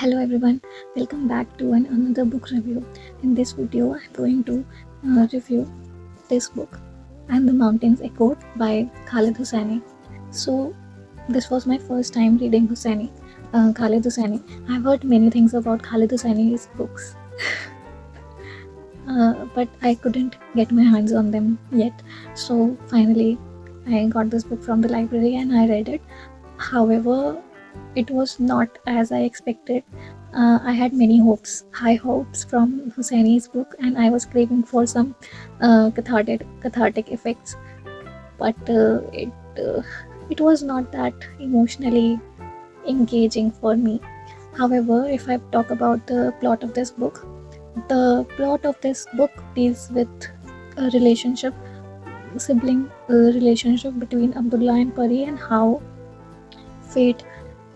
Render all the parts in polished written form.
Hello everyone, welcome back to another book review. In this video, I'm going to review this book, And the Mountains Echoed by Khaled Hosseini. So, this was my first time reading Khaled Hosseini. I've heard many things about Khaled Hosseini's books, but I couldn't get my hands on them yet. So, finally, I got this book from the library and I read it. However, it was not as I expected. I had many high hopes from Hosseini's book, and I was craving for some cathartic effects. But it was not that emotionally engaging for me. However, if I talk about the plot of this book, deals with a sibling relationship between Abdullah and Pari, and how fate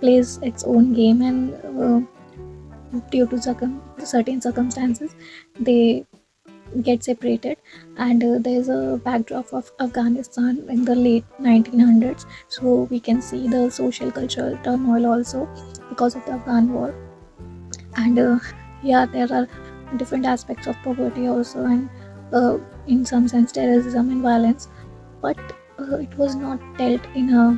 plays its own game, and due to certain circumstances they get separated. And there's a backdrop of Afghanistan in the late 1900s, so we can see the social cultural turmoil also because of the Afghan war. And there are different aspects of poverty also, and in some sense terrorism and violence, but it was not dealt in a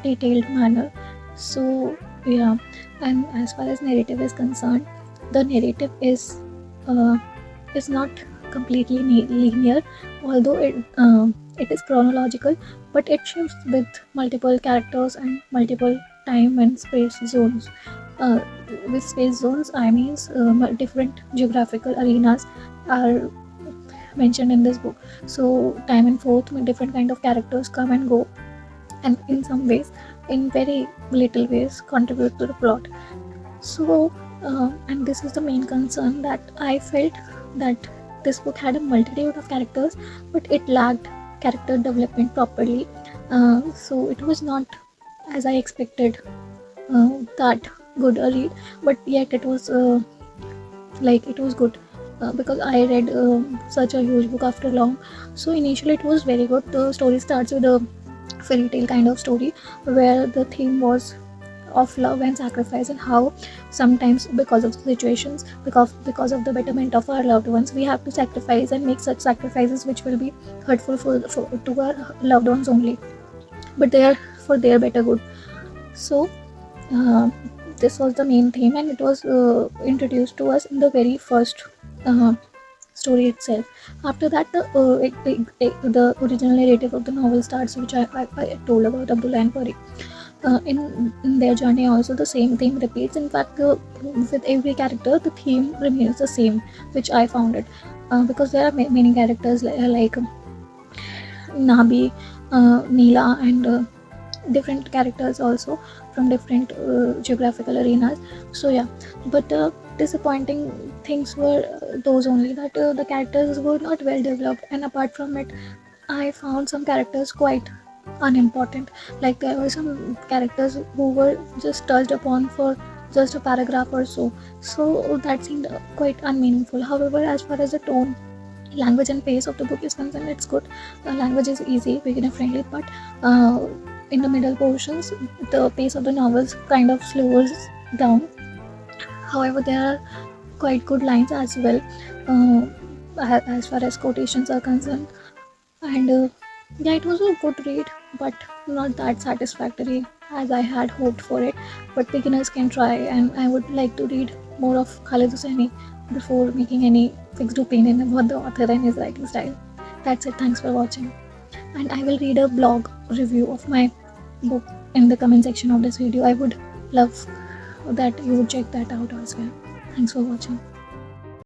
detailed manner. So yeah, and as far as narrative is concerned, the narrative is not completely linear, although it is chronological, but it shifts with multiple characters and multiple time and space zones. With space zones, I mean different geographical arenas are mentioned in this book. So time and forth, different kind of characters come and go, and in some ways, in very little ways, contribute to the plot. So and this is the main concern, that I felt that this book had a multitude of characters, but it lacked character development properly. So it was not, as I expected, that good a read, but yet it was good, because I read such a huge book after long. So initially it was very good. The story starts with a fairy tale kind of story, where the theme was of love and sacrifice, and how sometimes, because of the situations, because of the betterment of our loved ones, we have to sacrifice and make such sacrifices which will be hurtful to our loved ones only, but they are for their better good. So this was the main theme, and it was introduced to us in the very first story itself. After that, the original narrative of the novel starts, which I told about Abdullah and Pari. In their journey also, the same theme repeats. In fact, with every character the theme remains the same, which I found it, because there are many characters like Nabi, Neela, and different characters also from different geographical arenas. So yeah, but disappointing things were those only, that the characters were not well developed, and apart from it, I found some characters quite unimportant. Like, there were some characters who were just touched upon for just a paragraph or so, so that seemed quite unmeaningful. However, as far as the tone, language and pace of the book is concerned, it's good. The language is easy, beginner friendly, but in the middle portions, the pace of the novels kind of slows down. However, there are quite good lines as well, as far as quotations are concerned. And yeah, it was a good read, but not that satisfactory as I had hoped for it. But beginners can try, and I would like to read more of Khaled Hosseini before making any fixed opinion about the author and his writing style. That's it. Thanks for watching. And I will read a blog review of my book in the comment section of this video. I would love that you would check that out as well. Thanks for watching.